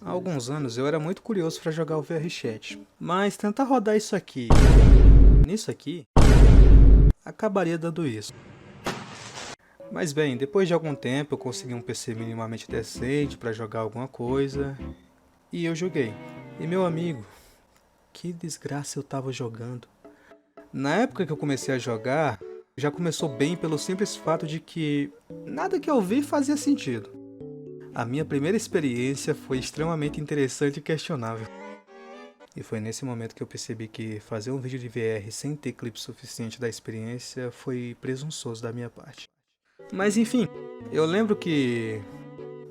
Há alguns anos eu era muito curioso para jogar o VR-Chat, mas tentar rodar isso aqui, nisso aqui, acabaria dando isso. Mas bem, depois de algum tempo eu consegui um PC minimamente decente para jogar alguma coisa, e eu joguei. E meu amigo, que desgraça eu tava jogando. Na época que eu comecei a jogar, já começou bem pelo simples fato de que nada que eu vi fazia sentido. A minha primeira experiência foi extremamente interessante e questionável. E foi nesse momento que eu percebi que fazer um vídeo de VR sem ter clipe suficiente da experiência foi presunçoso da minha parte. Mas enfim, eu lembro que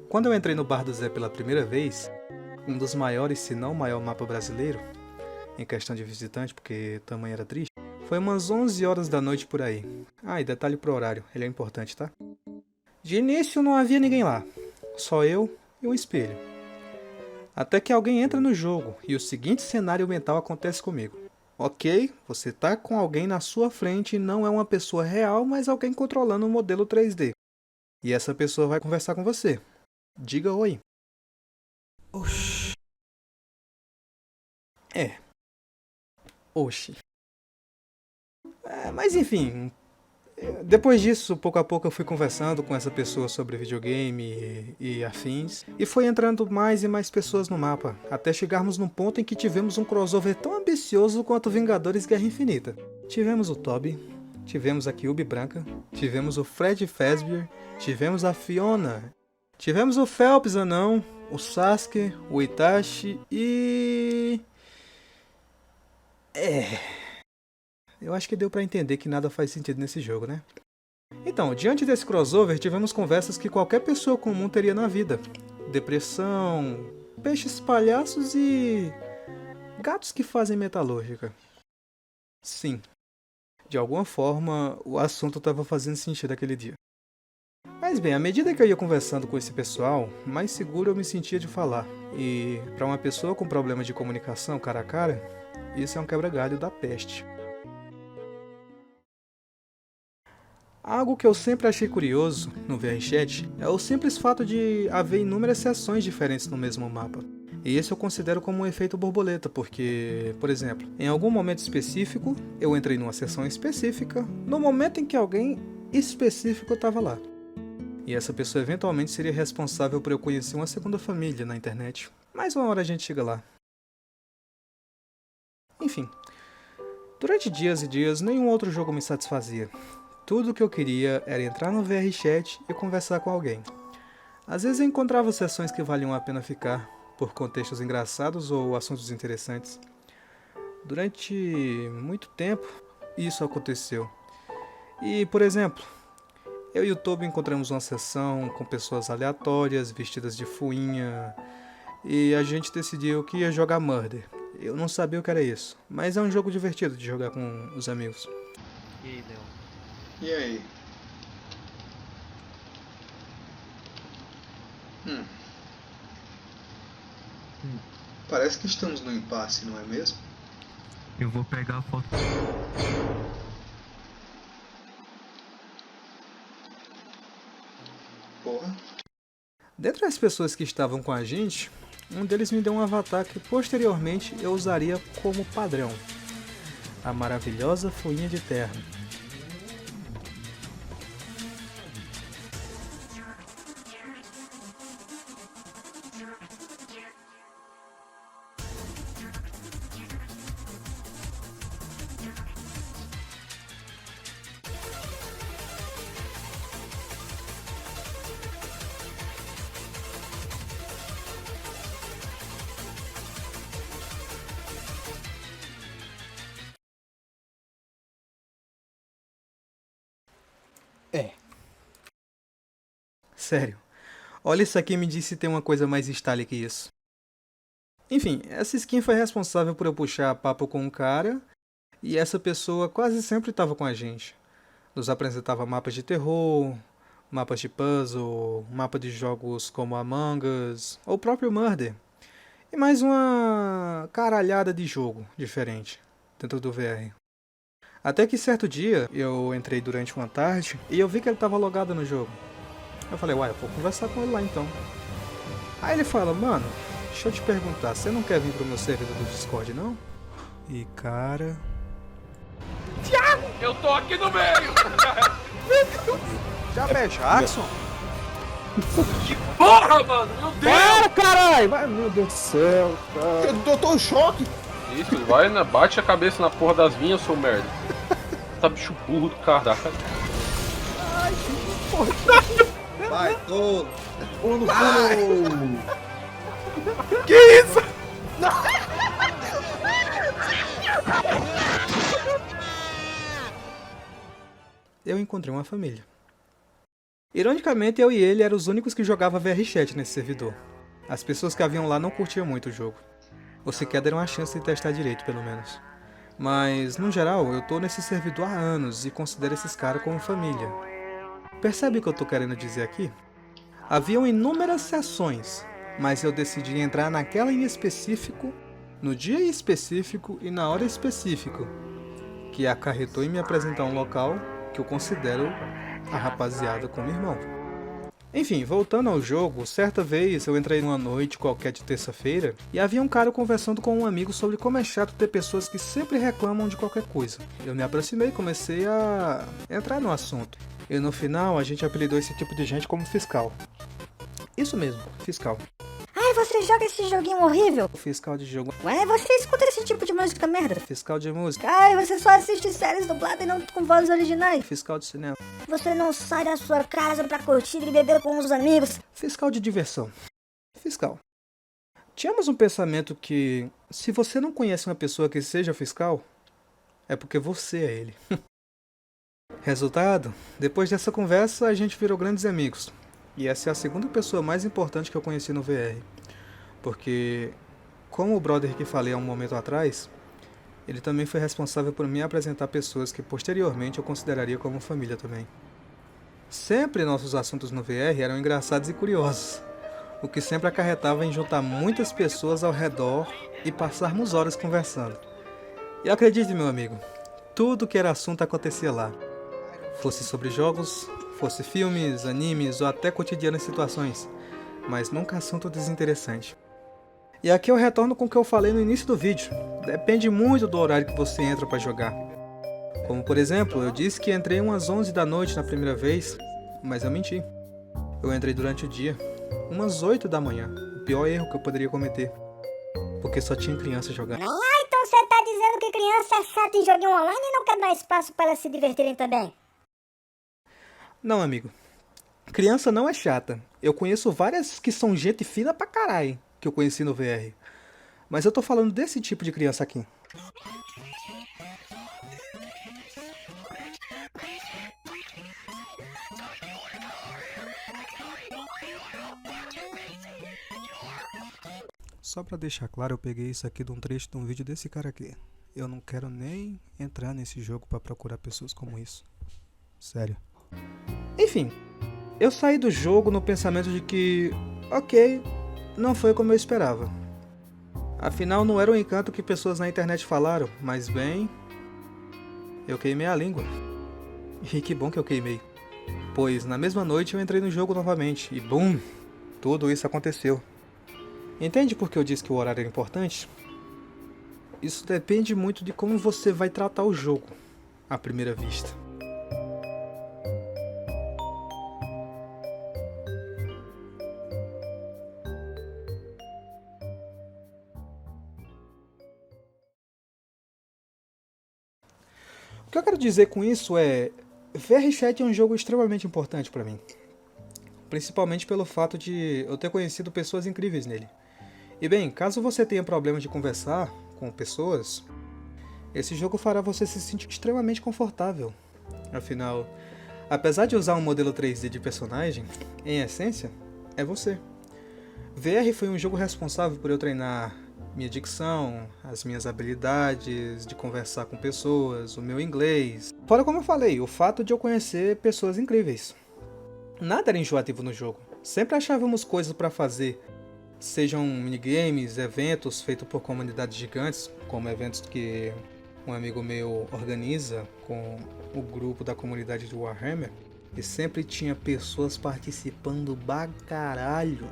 quando eu entrei no Bar do Zé pela primeira vez, um dos maiores, se não o maior mapa brasileiro, em questão de visitante, porque tamanho era triste, foi umas 11 horas da noite por aí. Ah, e detalhe pro horário, ele é importante, tá? De início não havia ninguém lá, só eu e um espelho. Até que alguém entra no jogo e o seguinte cenário mental acontece comigo. Ok, você tá com alguém na sua frente e não é uma pessoa real, mas alguém controlando um modelo 3D. E essa pessoa vai conversar com você. Diga oi. Oxi. É. Oxi. Mas enfim, depois disso, pouco a pouco eu fui conversando com essa pessoa sobre videogame e afins, e foi entrando mais e mais pessoas no mapa, até chegarmos num ponto em que tivemos um crossover tão ambicioso quanto Vingadores Guerra Infinita. Tivemos o Toby, tivemos a Kyuubi Branca, tivemos o Fred Fazbear, tivemos a Fiona, tivemos o Phelps Anão, o Sasuke, o Itachi e... Eu acho que deu pra entender que nada faz sentido nesse jogo, né? Então, diante desse crossover, tivemos conversas que qualquer pessoa comum teria na vida. Depressão, peixes palhaços e... gatos que fazem metalúrgica. Sim, de alguma forma, o assunto estava fazendo sentido aquele dia. Mas bem, à medida que eu ia conversando com esse pessoal, mais seguro eu me sentia de falar. E, para uma pessoa com problema de comunicação cara a cara, isso é um quebra-galho da peste. Algo que eu sempre achei curioso no VRChat é o simples fato de haver inúmeras seções diferentes no mesmo mapa. E isso eu considero como um efeito borboleta, porque, por exemplo, em algum momento específico, eu entrei numa seção específica, no momento em que alguém específico estava lá. E essa pessoa eventualmente seria responsável por eu conhecer uma segunda família na internet. Mas uma hora a gente chega lá. Enfim, durante dias e dias, nenhum outro jogo me satisfazia. Tudo o que eu queria era entrar no VRChat e conversar com alguém. Às vezes eu encontrava sessões que valiam a pena ficar, por contextos engraçados ou assuntos interessantes. Durante muito tempo, isso aconteceu. E, por exemplo, eu e o Toby encontramos uma sessão com pessoas aleatórias, vestidas de fuinha, e a gente decidiu que ia jogar Murder. Eu não sabia o que era isso, mas é um jogo divertido de jogar com os amigos. E aí, Leon? E aí? Parece que estamos no impasse, não é mesmo? Eu vou pegar a foto. Porra. Dentre as pessoas que estavam com a gente, um deles me deu um avatar que posteriormente eu usaria como padrão. A maravilhosa fuinha de terno. Sério, olha isso aqui e me diz se tem uma coisa mais style que isso. Enfim, essa skin foi responsável por eu puxar papo com um cara, e essa pessoa quase sempre estava com a gente. Nos apresentava mapas de terror, mapas de puzzle, mapa de jogos como Among Us, ou o próprio Murder. E mais uma caralhada de jogo diferente dentro do VR. Até que certo dia eu entrei durante uma tarde e eu vi que ele estava logado no jogo. Eu falei, uai, eu vou conversar com ele lá então. Aí ele fala, mano, deixa eu te perguntar, você não quer vir pro meu servidor do Discord, não? E cara... Thiago! Eu tô aqui no meio! Já é Jackson? Que porra, mano! Meu Deus! Para, caralho! Meu Deus do céu, cara. Eu tô em choque. Isso, vai, né? Bate a cabeça na porra das vinhas, seu merda. Tá bicho burro do caralho. Ai, que porra! Vai, tolo! Pulo. Que isso? Eu encontrei uma família. Ironicamente, eu e ele eram os únicos que jogavam VRChat nesse servidor. As pessoas que haviam lá não curtiam muito o jogo. Ou sequer deram a chance de testar direito, pelo menos. Mas, no geral, eu tô nesse servidor há anos e considero esses caras como família. Percebe o que eu tô querendo dizer aqui? Haviam inúmeras sessões, mas eu decidi entrar naquela em específico, no dia específico e na hora específica, que acarretou em me apresentar um local que eu considero a rapaziada como irmão. Enfim, voltando ao jogo, certa vez eu entrei numa noite qualquer de terça-feira e havia um cara conversando com um amigo sobre como é chato ter pessoas que sempre reclamam de qualquer coisa. Eu me aproximei e comecei a entrar no assunto. E no final a gente apelidou esse tipo de gente como fiscal. Isso mesmo, fiscal. Ai, você joga esse joguinho horrível? Fiscal de jogo. Ué, você escuta esse tipo de música merda? Fiscal de música. Ai, você só assiste séries dubladas e não com vozes originais. Fiscal de cinema. Você não sai da sua casa pra curtir e beber com os amigos. Fiscal de diversão. Fiscal. Tínhamos um pensamento que, se você não conhece uma pessoa que seja fiscal, é porque você é ele. Resultado? Depois dessa conversa, a gente virou grandes amigos. E essa é a segunda pessoa mais importante que eu conheci no VR. Porque, como o brother que falei há um momento atrás, ele também foi responsável por me apresentar pessoas que posteriormente eu consideraria como família também. Sempre nossos assuntos no VR eram engraçados e curiosos, o que sempre acarretava em juntar muitas pessoas ao redor e passarmos horas conversando. E acredite, meu amigo, tudo que era assunto acontecia lá. Fosse sobre jogos, fosse filmes, animes ou até cotidianas situações, mas nunca assunto desinteressante. E aqui eu retorno com o que eu falei no início do vídeo, depende muito do horário que você entra para jogar. Como por exemplo, eu disse que entrei umas 11 da noite na primeira vez, mas eu menti. Eu entrei durante o dia, umas 8 da manhã, o pior erro que eu poderia cometer, porque só tinha criança jogando. Ah, então você tá dizendo que criança é chata em joguinho online e não quer dar espaço para elas se divertirem também? Não, amigo. Criança não é chata. Eu conheço várias que são gente fina pra caralho, que eu conheci no VR. Mas eu tô falando desse tipo de criança aqui. Só pra deixar claro, eu peguei isso aqui de um trecho de um vídeo desse cara aqui. Eu não quero nem entrar nesse jogo pra procurar pessoas como isso. Sério. Enfim, eu saí do jogo no pensamento de que, ok, não foi como eu esperava. Afinal, não era o encanto que pessoas na internet falaram, mas bem, eu queimei a língua. E que bom que eu queimei, pois na mesma noite eu entrei no jogo novamente e BUM! Tudo isso aconteceu. Entende por que eu disse que o horário era importante? Isso depende muito de como você vai tratar o jogo à primeira vista. O que eu quero dizer com isso é... VRChat é um jogo extremamente importante para mim. Principalmente pelo fato de eu ter conhecido pessoas incríveis nele. E bem, caso você tenha problema de conversar com pessoas, esse jogo fará você se sentir extremamente confortável. Afinal, apesar de usar um modelo 3D de personagem, em essência, é você. VR foi um jogo responsável por eu treinar minha dicção, as minhas habilidades de conversar com pessoas, o meu inglês. Fora, como eu falei, o fato de eu conhecer pessoas incríveis. Nada era enjoativo no jogo. Sempre achávamos coisas para fazer. Sejam minigames, eventos feitos por comunidades gigantes, como eventos que um amigo meu organiza com o grupo da comunidade de Warhammer. E sempre tinha pessoas participando pra caralho.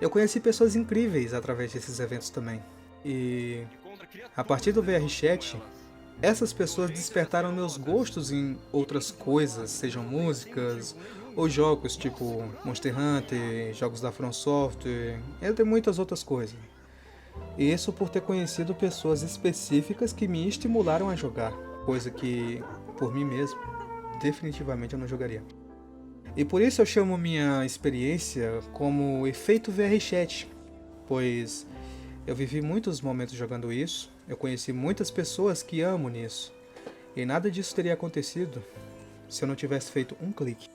Eu conheci pessoas incríveis através desses eventos também. E a partir do VR Chat, essas pessoas despertaram meus gostos em outras coisas, sejam músicas ou jogos tipo Monster Hunter, jogos da From Software, entre muitas outras coisas. E isso por ter conhecido pessoas específicas que me estimularam a jogar, coisa que, por mim mesmo, definitivamente eu não jogaria. E por isso eu chamo minha experiência como efeito VR Chat, pois eu vivi muitos momentos jogando isso, eu conheci muitas pessoas que amam nisso, e nada disso teria acontecido se eu não tivesse feito um clique.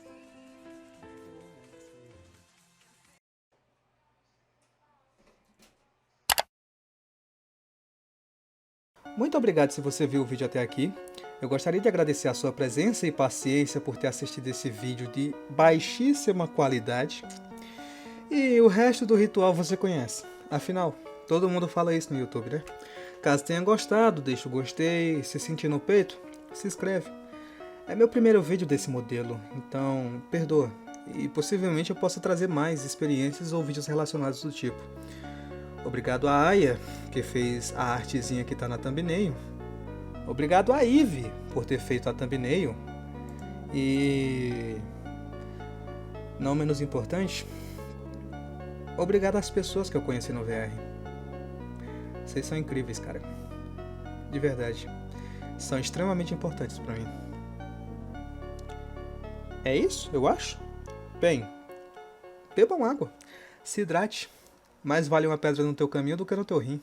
Muito obrigado se você viu o vídeo até aqui. Eu gostaria de agradecer a sua presença e paciência por ter assistido esse vídeo de baixíssima qualidade. E o resto do ritual você conhece. Afinal, todo mundo fala isso no YouTube, né? Caso tenha gostado, deixa o gostei. Se sentir no peito, se inscreve. É meu primeiro vídeo desse modelo, então perdoa. E possivelmente eu possa trazer mais experiências ou vídeos relacionados do tipo. Obrigado a Aya, que fez a artezinha que tá na thumbnail. Obrigado a Eve por ter feito a thumbnail. E, não menos importante, obrigado às pessoas que eu conheci no VR. Vocês são incríveis, cara. De verdade. São extremamente importantes pra mim. É isso, eu acho? Bem, bebam água. Se hidrate. Mais vale uma pedra no teu caminho do que no teu rim.